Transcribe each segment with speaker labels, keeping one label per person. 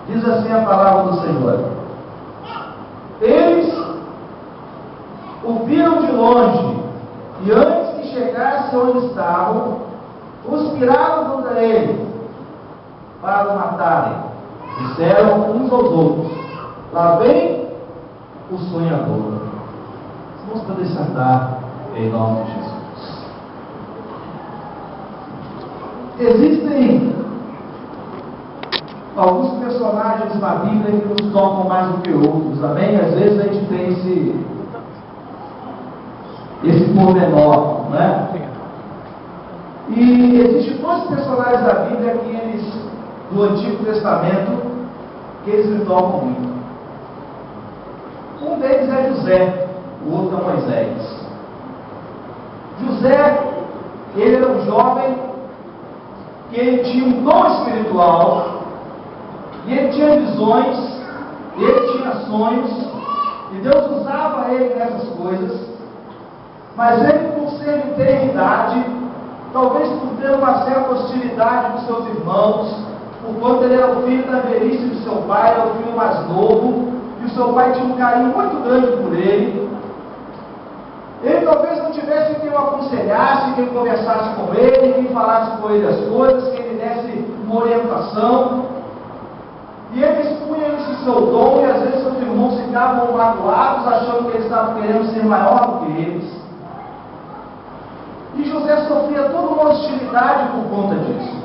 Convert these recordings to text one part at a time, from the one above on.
Speaker 1: Diz assim a palavra do Senhor: eles o viram de longe, e antes que chegasse onde estavam, conspiraram contra ele para o matarem. Disseram uns aos outros: lá vem o sonhador. Vamos poder sentar em nome de Jesus. Existem alguns personagens na Bíblia que nos tocam mais do que outros, amém? Às vezes a gente tem esse pormenor, não é? E existem dois personagens da Bíblia que eles, do Antigo Testamento, que eles me tocam muito. Um deles é José, o outro é Moisés. José, ele era um jovem que ele tinha um dom espiritual, e ele tinha visões, ele tinha sonhos, e Deus usava ele nessas coisas, mas ele, por ser de ter idade, talvez por ter uma certa hostilidade dos seus irmãos, por quanto ele era o filho da velhice do seu pai, era o filho mais novo, e o seu pai tinha um carinho muito grande por ele. Ele talvez não tivesse quem o aconselhasse, quem conversasse com ele, quem falasse com ele as coisas, quem lhe desse uma orientação. E ele expunha esse seu dom, e às vezes seus irmãos ficavam magoados, achando que eles estavam querendo ser maior do que eles. E José sofria toda uma hostilidade por conta disso.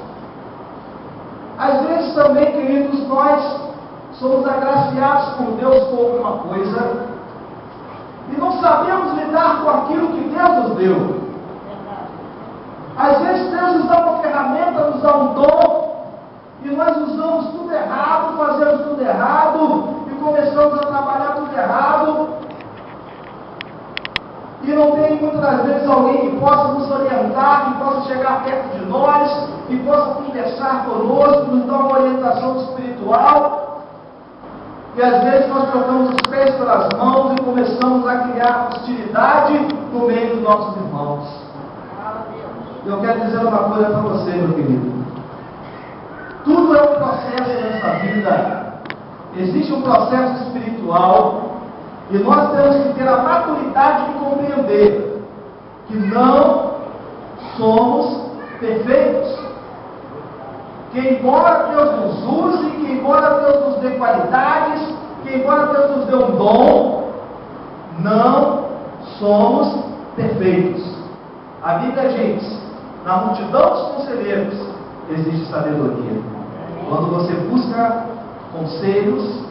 Speaker 1: Às vezes também, queridos, nós somos agraciados por Deus com alguma coisa e não sabemos lidar com aquilo que Deus nos deu. Às vezes Deus nos dá uma ferramenta, nos dá um dom, e nós usamos tudo errado, fazemos tudo errado, e começamos a trabalhar tudo errado, e não tem muitas das vezes alguém que possa nos orientar, que possa chegar perto de nós, que possa conversar conosco, nos dar uma orientação espiritual. E às vezes nós trocamos os pés pelas mãos e começamos a criar hostilidade no meio dos nossos irmãos. Eu quero dizer uma coisa para você, meu querido. Tudo é um processo nessa vida. Existe um processo espiritual, e nós temos que ter a maturidade de compreender que não somos perfeitos. Que embora Deus nos use, que embora Deus nos dê qualidades, que embora Deus nos dê um dom, não somos perfeitos. A Bíblia diz: na multidão dos conselheiros existe sabedoria. Quando você busca conselhos,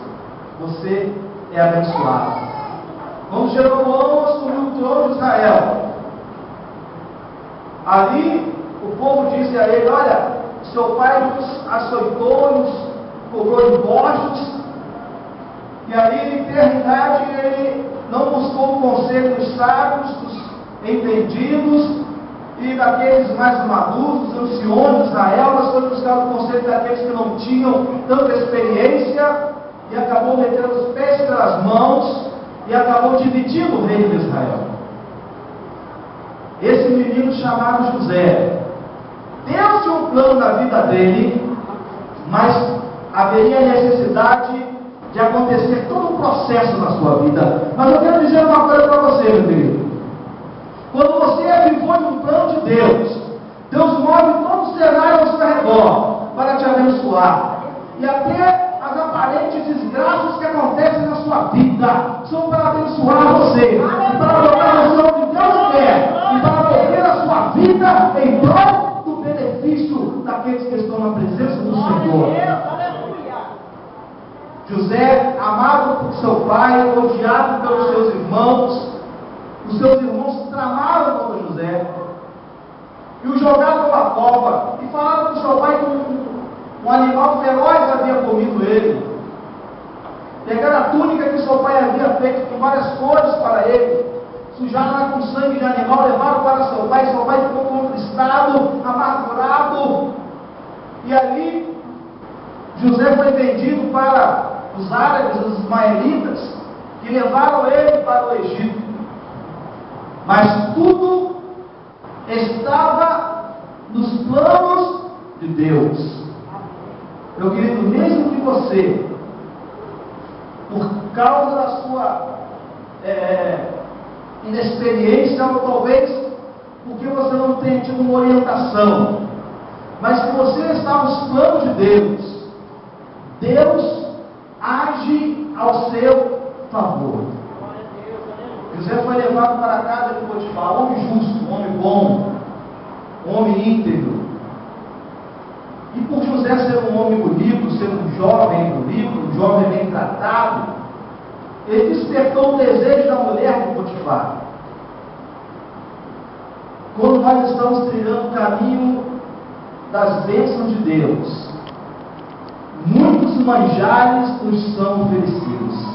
Speaker 1: você é abençoado. Quando Jeroboão assumiu o trono de Israel, ali o povo disse a ele: olha, seu pai nos açoitou, nos cobrou impostos, e ali, em eternidade, ele não buscou o conselho dos sábios, dos entendidos e daqueles mais maduros, dos anciões de Israel, mas foi buscar o conselho daqueles que não tinham tanta experiência, e acabou metendo os pés pelas mãos, e acabou dividindo o reino de Israel. Esse menino chamado José, Deus tinha um plano na vida dele, mas haveria necessidade de acontecer todo um processo na sua vida. Mas eu quero dizer uma coisa para você, meu querido. Quando você é vivor de um plano de Deus, Deus move todo o cenário ao seu redor para te abençoar. E até as aparentes desgraças que acontecem na sua vida são para abençoar você, e para botar você onde Deus quer, e para mover a sua vida em prol do benefício daqueles que estão na presença do Senhor. José, amado por seu pai, odiado pelos seus irmãos, os seus irmãos tramaram contra José e o jogaram numa cova e falaram para o seu pai que um animal feroz havia comido ele. Pegaram a túnica que seu pai havia feito com várias cores para ele, sujaram-na com sangue de animal, levaram para seu pai ficou contristado, amargurado, e ali José foi vendido para os árabes, os ismaelitas, que levaram ele para o Egito. Mas tudo estava nos planos de Deus. Meu querido, mesmo que você, por causa da sua inexperiência, ou talvez porque você não tenha tido uma orientação, mas que você está nos planos de Deus, Deus age ao seu favor. José foi levado para a casa de Potifar, um homem justo, um homem bom, um homem íntegro. E por José ser um homem bonito, ser um jovem bonito, um jovem bem tratado, ele despertou o desejo da mulher de Potifar. Quando nós estamos trilhando o caminho das bênçãos de Deus, muitos manjares nos são oferecidos.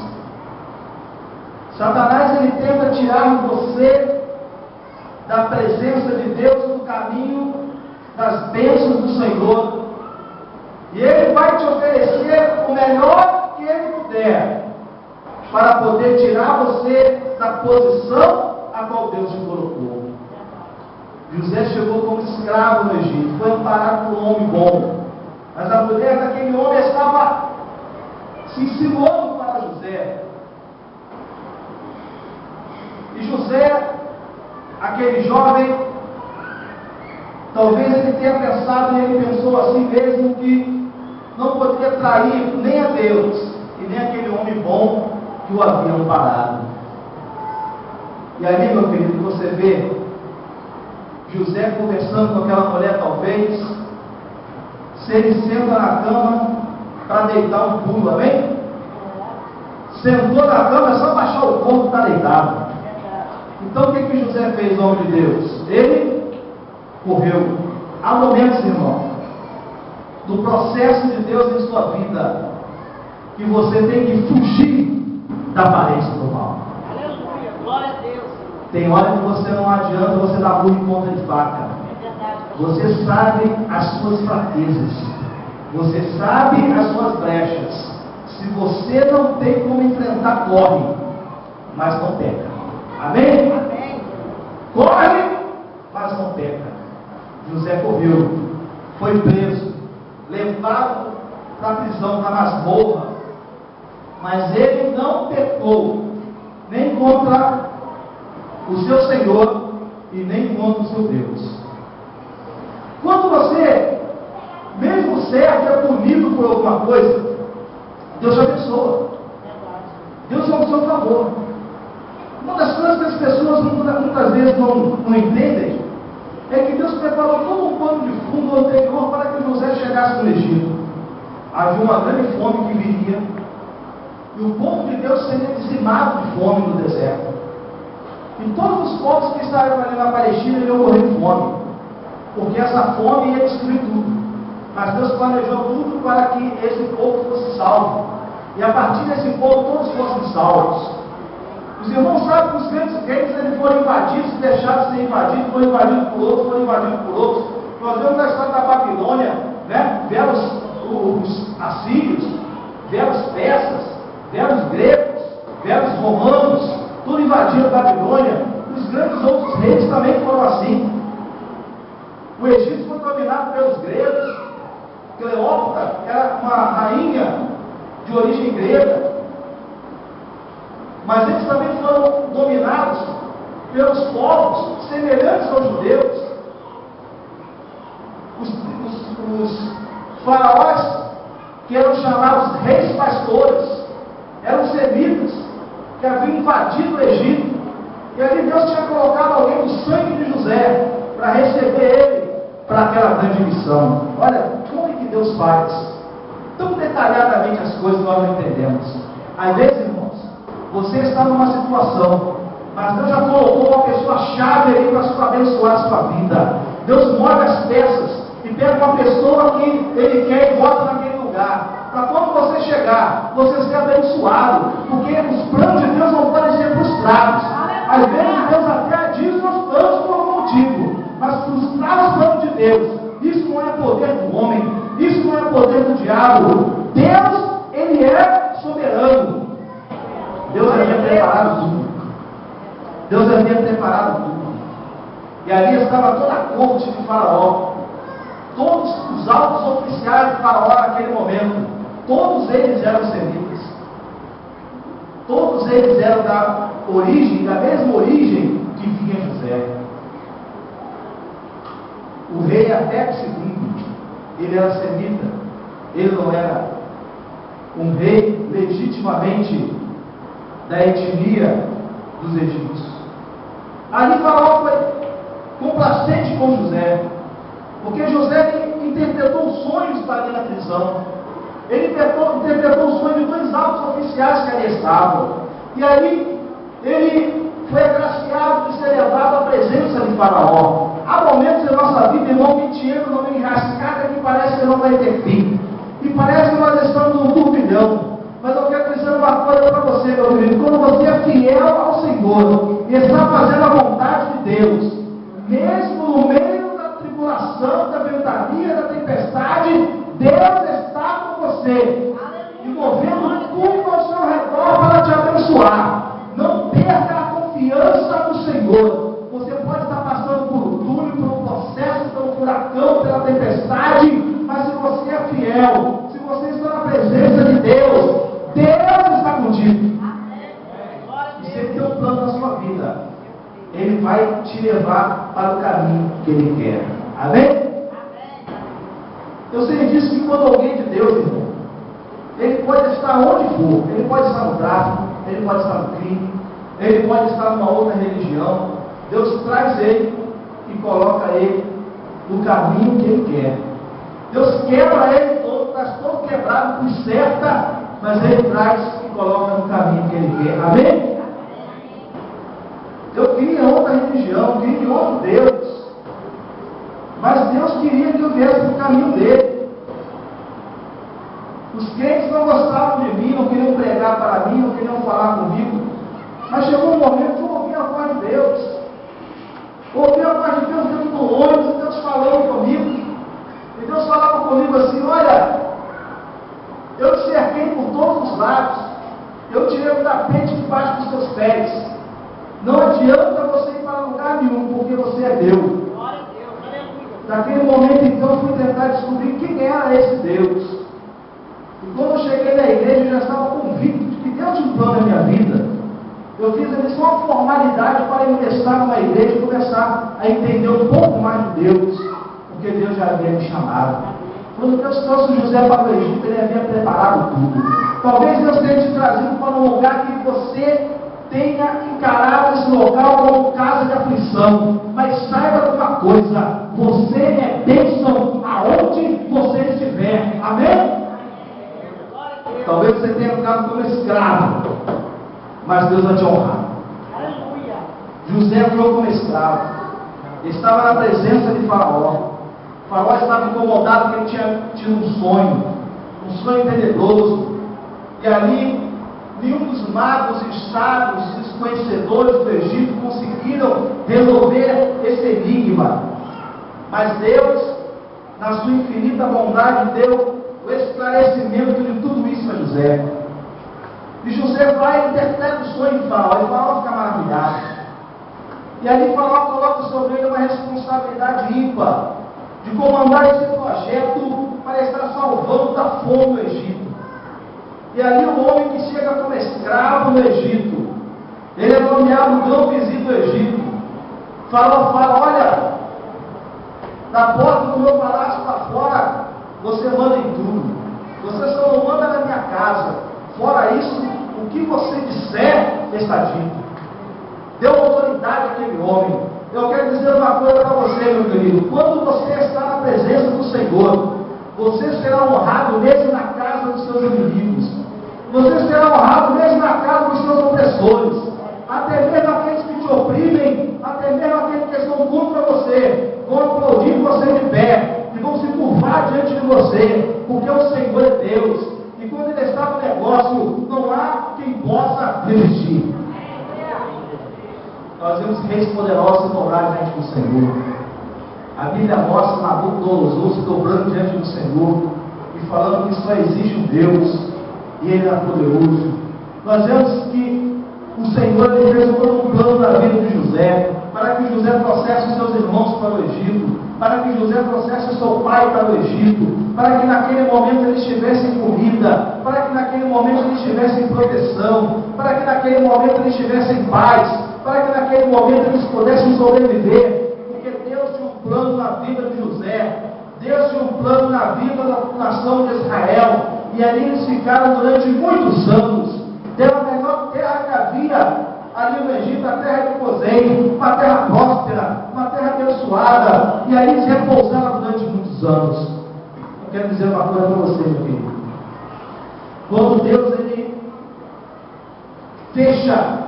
Speaker 1: Satanás, ele tenta tirar você da presença de Deus no caminho das bênçãos do Senhor, e ele vai te oferecer o melhor que ele puder, para poder tirar você da posição a qual Deus te colocou. José chegou como escravo no Egito, foi amparado por um homem bom, mas a mulher daquele homem estava se insinuando para José. E José, aquele jovem, talvez ele tenha pensado, e ele pensou assim mesmo, que não poderia trair nem a Deus e nem aquele homem bom que o havia amparado. E ali, meu querido, você vê José conversando com aquela mulher, talvez, se ele senta na cama para deitar um pulo, amém? Sentou na cama, é só baixar o corpo e está deitado. Então o que José fez, homem de Deus? Ele correu. Há momentos, irmão, do processo de Deus em sua vida, que você tem que fugir da aparência do mal.
Speaker 2: Aleluia, glória a Deus.
Speaker 1: Tem hora que você não adianta, você dá burro em ponta de faca.
Speaker 2: É verdade.
Speaker 1: Você sabe as suas fraquezas, você sabe as suas brechas. Se você não tem como enfrentar, corre, mas não peca. Amém?
Speaker 2: Amém.
Speaker 1: Corre, mas não peca. José correu, foi preso, levado para a prisão, para a masmorra, mas ele não pecou, nem contra o seu Senhor e nem contra o seu Deus. Quando você, mesmo certo, é punido por alguma coisa, Deus abençoa. Deus é ao seu favor. Uma das coisas que as pessoas muitas vezes não entendem é que Deus preparou todo um pano de fundo anterior para que José chegasse no Egito. Havia uma grande fome que viria, e o povo de Deus seria dizimado de fome no deserto. E todos os povos que estariam ali na Palestina iriam morrer de fome, porque essa fome ia destruir tudo. Mas Deus planejou tudo para que esse povo fosse salvo, e a partir desse povo todos fossem salvos. Os irmãos sabem que os grandes reis eles foram invadidos, deixaram de ser invadidos, foram invadidos por outros, foram invadidos por outros. Nós vemos na história da Babilônia, né? Vieram os assírios, vieram os persas, vieram os gregos, vieram os romanos, tudo invadiram a Babilônia. Os grandes outros reis também foram assim. O Egito foi dominado pelos gregos. Cleópatra era uma rainha de origem grega. Mas eles também foram dominados pelos povos semelhantes aos judeus. Os faraós, que eram chamados reis pastores, eram semitas, que haviam invadido o Egito. E ali Deus tinha colocado alguém do sangue de José para receber ele para aquela grande missão. Olha, como é que Deus faz? Tão detalhadamente as coisas nós não entendemos. Às vezes, irmãos, você está numa situação, mas Deus já colocou uma pessoa-chave aí para abençoar a sua vida. Deus move as peças e pega uma pessoa que Ele quer e bota naquele lugar, para quando você chegar, você ser abençoado, porque os planos de Deus não podem ser frustrados. Às vezes Deus até adianta os planos por algum motivo, mas frustrar os planos de Deus, isso não é poder do homem, isso não é poder do diabo. Deus, Ele é soberano. Deus havia preparado tudo. Deus havia preparado tudo. E ali estava toda a corte de Faraó. Todos os altos oficiais de Faraó naquele momento. Todos eles eram semitas. Todos eles eram da mesma origem que vinha José. O rei Ateco II, ele era semita. Ele não era um rei legitimamente da etnia dos egípcios. Ali Faraó foi complacente com José, porque José interpretou sonhos para ali na prisão. Ele interpretou o sonho de 2 altos oficiais que ali estavam. E aí ele foi agraciado de ser levado à presença de Faraó. Há momentos em nossa vida, irmão, que te entra numa enrascada que parece que não vai ter fim. E parece que nós estamos num turbilhão. Mas eu quero dizer uma coisa para você, meu querido. Quando você é fiel ao Senhor e está fazendo a vontade de Deus, mesmo no meio da tribulação, da ventania, da tempestade, Deus está com você e movendo tudo ao seu redor para te abençoar. Não perca a confiança no Senhor. Você pode estar passando por um túnel, por um processo, pelo furacão, pela tempestade, mas se você é fiel, se você está na presença de Deus, Deus está contigo. E se Ele tem um plano na sua vida, Ele vai te levar para o caminho que Ele quer. Amém? Eu sei disso que quando alguém de Deus, irmão, ele pode estar onde for, ele pode estar no tráfico, ele pode estar no crime, ele pode estar numa outra religião. Deus traz ele e coloca ele no caminho que Ele quer. Deus quebra ele todo, traz todo quebrado, conserta, mas Ele traz e coloca no caminho que Ele quer. Amém? Eu queria outra religião, queria outro Deus, mas Deus queria que eu viesse no caminho dele. Os crentes não gostavam de mim, não queriam pregar para mim, não queriam falar comigo, mas chegou um momento que eu ouvi a voz de Deus. Ouvi a voz de Deus dentro do ônibus, Deus falando comigo. E Deus falava comigo assim: olha, eu te cerquei por todos os lados, eu tirei o tapete debaixo dos seus pés. Não adianta você ir para lugar nenhum, porque você é meu.
Speaker 2: Glória a Deus, aleluia.
Speaker 1: Naquele momento, então, eu fui tentar descobrir quem era esse Deus. E quando eu cheguei na igreja, eu já estava convicto de que Deus tinha um plano na minha vida. Eu fiz ali só uma formalidade para ingressar numa igreja e começar a entender um pouco mais de Deus, porque Deus já havia me chamado. Quando Deus trouxe José para o Egito, Ele havia preparado tudo. Talvez Deus tenha te trazido para um lugar que você tenha encarado esse local como casa de aflição. Mas saiba de uma coisa: você é bênção aonde você estiver. Amém? Talvez você tenha ficado como escravo, mas Deus vai te honrar.
Speaker 2: Aleluia.
Speaker 1: José ficou como escravo. Estava na presença de Faraó. Faraó estava incomodado porque ele tinha tido um sonho tenebroso. E ali, nenhum dos magos e sábios, os conhecedores do Egito conseguiram resolver esse enigma. Mas Deus, na sua infinita bondade, deu o esclarecimento de tudo isso a José. E José vai e interpreta o sonho de Faraó, e Faraó fica maravilhado. E ali Faraó coloca sobre ele uma responsabilidade ímpar, de comandar esse projeto para estar salvando da fome do Egito. E ali o homem que chega como escravo no Egito, ele é nomeado grão-vizir do Egito. Faraó fala: olha, da porta do meu palácio para fora, você manda em tudo. Você só não manda na minha casa. Fora isso, o que você disser está dito. Deu autoridade àquele homem. Eu quero dizer uma coisa para você, meu querido: quando você está na presença do Senhor, você será honrado mesmo na casa dos seus inimigos. Você será honrado mesmo na casa dos seus opressores. Até mesmo aqueles que te oprimem, até mesmo aqueles que estão contra você, vão aplaudir você de pé e vão se curvar diante de você, porque o Senhor é Deus. E quando Ele está no negócio, não há quem possa resistir. Nós vemos reis poderosos se dobrar diante do Senhor. A Bíblia mostra Nabucodonosor se dobrando diante do Senhor e falando que só existe um Deus e Ele é poderoso. Nós vemos que o Senhor fez todo um plano na vida de José, para que José trouxesse os seus irmãos para o Egito, para que José trouxesse o seu pai para o Egito, para que naquele momento eles tivessem comida, para que naquele momento eles tivessem proteção, para que naquele momento eles tivessem paz, para que naquele momento eles pudessem sobreviver, porque Deus tinha um plano na vida de José, Deus tinha um plano na vida da nação de Israel, e ali eles ficaram durante muitos anos. Era a melhor terra que havia ali no Egito, a terra de Gozém, uma terra próspera, uma terra abençoada, e ali eles repousaram durante muitos anos. Eu quero dizer uma coisa para você, meu querido. Quando Deus ele fecha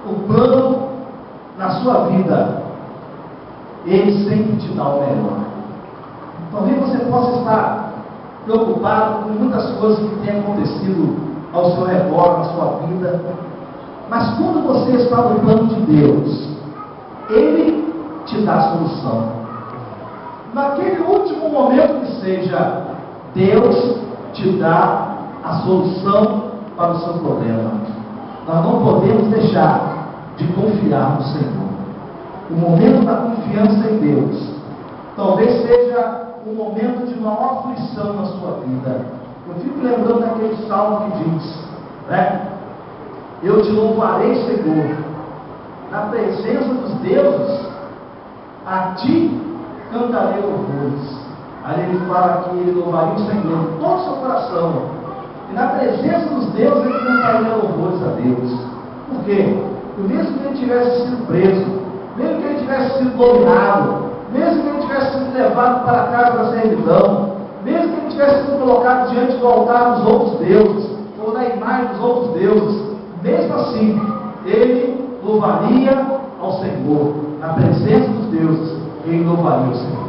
Speaker 1: o plano na sua vida, Ele sempre te dá o melhor. Talvez você possa estar preocupado com muitas coisas que têm acontecido ao seu redor, na sua vida, mas quando você está no plano de Deus, Ele te dá a solução. Naquele último momento que seja, Deus te dá a solução para o seu problema. Nós não podemos deixar de confiar no Senhor. O momento da confiança em Deus talvez seja um momento de maior aflição na sua vida. Eu fico lembrando daquele salmo que diz, né? Eu te louvarei, Senhor, na presença dos deuses, a ti cantarei louvores. Aí ele fala que ele louvaria o Senhor de todo o seu coração, e na presença dos deuses ele cantaria louvores a Deus. Por quê? Porque mesmo que ele tivesse sido preso, mesmo que ele tivesse sido dominado, mesmo que ele tivesse sido levado para a casa da servidão, mesmo que ele tivesse sido colocado diante do altar dos outros deuses, ou da imagem dos outros deuses, mesmo assim, ele louvaria ao Senhor, na presença dos deuses, ele louvaria o Senhor.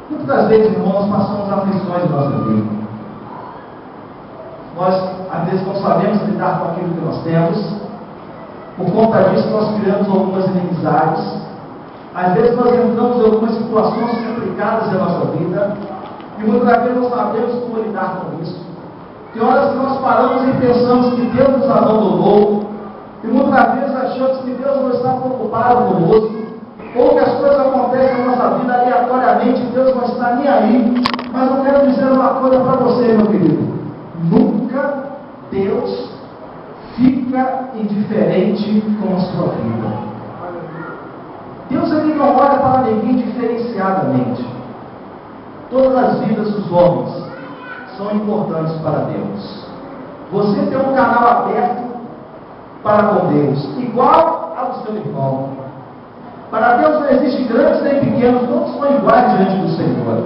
Speaker 1: Muitas das vezes, irmãos, nós passamos aflições na nossa vida. Nós, às vezes, não sabemos lidar com aquilo que nós temos. Por conta disso, nós criamos algumas inimizades. Às vezes, nós entramos em algumas situações complicadas na nossa vida, e muitas vezes não sabemos como lidar com isso. Tem horas que nós paramos e pensamos que Deus nos abandonou, e muitas vezes achamos que Deus não está preocupado conosco, ou que as coisas acontecem na nossa vida aleatoriamente, e Deus não está nem aí. Mas eu quero dizer uma coisa para você, meu querido: nunca Deus fica indiferente com a sua vida. Deus ele não olha para ninguém diferenciadamente. Todas as vidas dos homens são importantes para Deus. Você tem um canal aberto para com Deus, igual ao do seu irmão. Para Deus não existe grandes nem pequenos, todos são iguais diante do Senhor.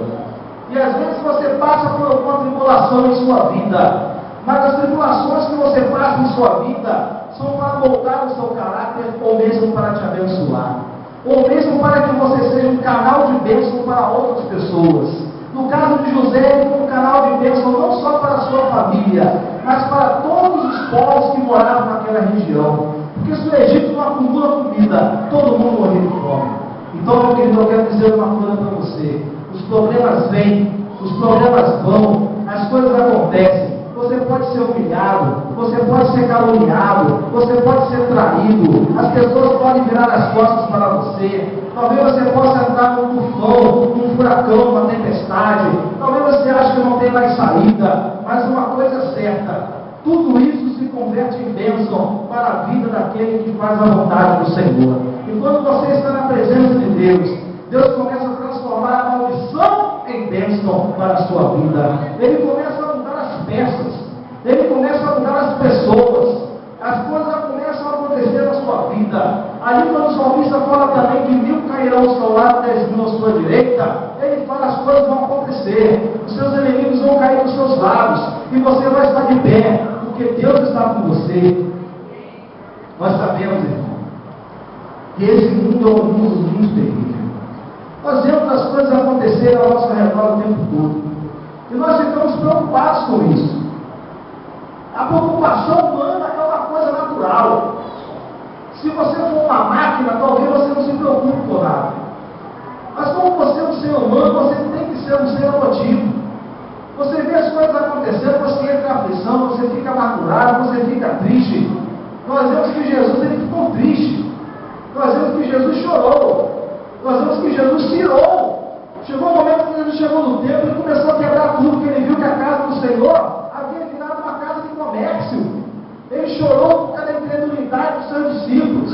Speaker 1: E às vezes você passa por alguma tribulação em sua vida, mas as tribulações que você passa em sua vida são para moldar o seu caráter, ou mesmo para te abençoar, ou mesmo para que você seja um canal de bênção para outras pessoas. No caso de José, ele foi um canal de bênção não só para a sua família, mas para todos os povos que moravam naquela região. Porque se o Egito não acumula comida, todo mundo morria de fome. Então, meu querido, eu quero dizer uma coisa para você: os problemas vêm, os problemas vão, as coisas acontecem. Você pode ser humilhado, você pode ser caluniado, você pode ser traído, as pessoas podem virar as costas para você. Talvez você possa entrar num tufão, num furacão, numa tempestade. Talvez você ache que não tem mais saída, mas uma coisa é certa: tudo isso se converte em bênção para a vida daquele que faz a vontade do Senhor. E quando você está na presença de Deus, Deus começa a transformar a maldição em bênção para a sua vida. Ele começa a mudar as peças, ele começa a mudar as pessoas, as coisas começam a acontecer na sua vida. Ali quando o salmista fala também que 1000 cairão ao seu lado, 10.000 à sua direita, ele fala as coisas vão acontecer, os seus inimigos vão cair dos seus lados, e você vai estar de pé, porque Deus está com você. Nós sabemos, irmão, que esse mundo é um mundo muito terrível. Nós vemos as coisas acontecerem ao nosso redor o tempo todo, e nós ficamos preocupados com isso. A preocupação humana é uma coisa natural. Se você for uma máquina, talvez você não se preocupe com nada. Mas como você é um ser humano, você tem que ser um ser emotivo. Você vê as coisas acontecendo, você entra em aflição, você fica amargurado, você fica triste. Nós vemos que Jesus ele ficou triste. Nós vemos Jesus chorou. Nós vemos que Jesus tirou. Chegou um momento que Jesus chegou no templo e começou a quebrar tudo, porque ele viu que a casa do Senhor havia virado uma casa de comércio. Ele chorou por causa da incredulidade dos seus discípulos.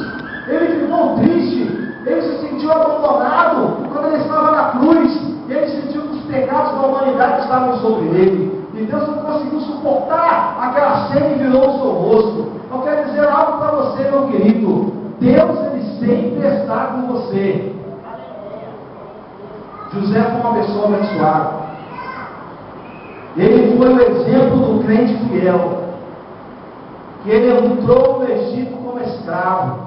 Speaker 1: Ele ficou triste. Ele se sentiu abandonado quando ele estava na cruz. E ele sentiu que os pecados da humanidade estavam sobre ele. E Deus não conseguiu suportar aquela cena e virou o seu rosto. Eu quero dizer algo para você, meu querido. Deus, ele sempre está com você. José foi uma pessoa abençoada. Ele foi o exemplo do crente fiel. Que ele entrou no Egito como escravo.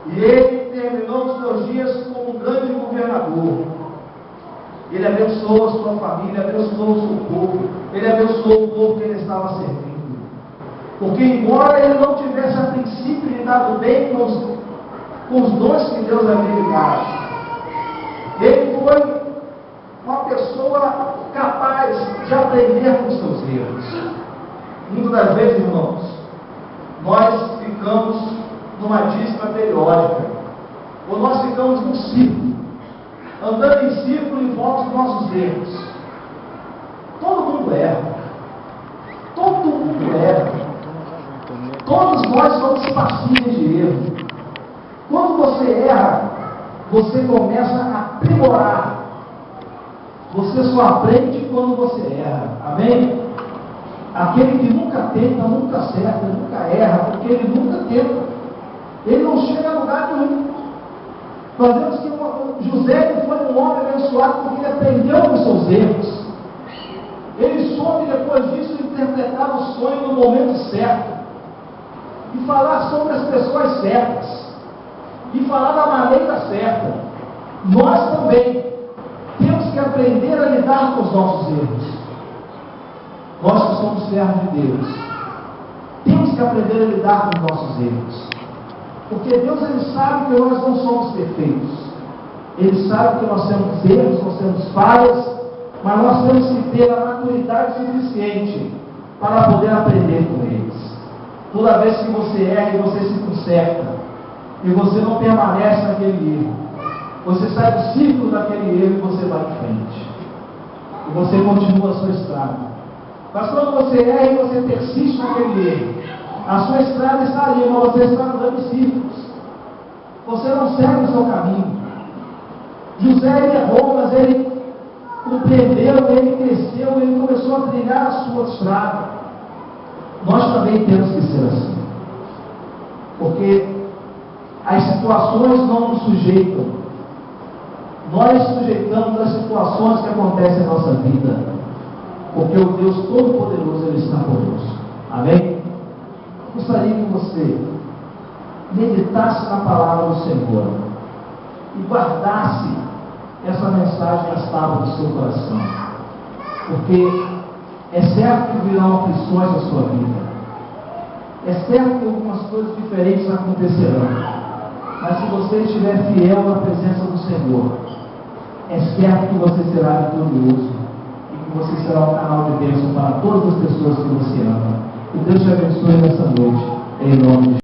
Speaker 1: E ele terminou os seus dias como um grande governador. Ele abençoou a sua família, abençoou o seu povo. Ele abençoou o povo que ele estava servindo. Porque embora ele não tivesse a princípio lidado bem com os dons que Deus havia lhe dado, ele foi uma pessoa capaz de aprender com os seus erros. Muitas das vezes, irmãos, nós ficamos numa dística periódica, ou nós ficamos num ciclo, andando em círculo em volta dos nossos erros. Todo mundo erra. Todo mundo erra. Todos nós somos passíveis de erro. Quando você erra, você começa a aprimorar. Você só aprende quando você erra. Amém? Aquele que nunca tenta, nunca acerta, nunca erra, porque ele nunca tenta. Ele não chega a lugar nenhum. Nós vemos que José foi um homem abençoado porque ele aprendeu com seus erros. Ele soube depois disso interpretar o sonho no momento certo. E falar sobre as pessoas certas. E falar da maneira certa. Nós também temos que aprender a lidar com os nossos erros. Nós que somos servos de Deus, temos que aprender a lidar com os nossos erros. Porque Deus, ele sabe que nós não somos perfeitos. Ele sabe que nós temos erros, nós temos falhas, mas nós temos que ter a maturidade suficiente para poder aprender com eles. Toda vez que você erra e você se conserta, e você não permanece naquele erro, você sai do ciclo daquele erro e você vai em frente. E você continua a sua estrada. Mas quando você erra e você persiste naquele erro, a sua estrada está ali, mas você está andando em círculos. Você não segue o seu caminho. José, ele errou, mas ele compreendeu, ele cresceu, ele começou a trilhar a sua estrada. Nós também temos que ser assim. Porque as situações não nos sujeitam. Nós sujeitamos as situações que acontecem na nossa vida. Porque o Deus Todo-Poderoso, ele está conosco. Amém? Gostaria que você meditasse na palavra do Senhor e guardasse essa mensagem nas tábuas do seu coração. Porque é certo que virão aflições na sua vida. É certo que algumas coisas diferentes acontecerão. Mas se você estiver fiel na presença do Senhor, é certo que você será vitorioso. Você será um canal de bênção para todas as pessoas que você ama. Que Deus te abençoe nessa noite, em nome de Jesus.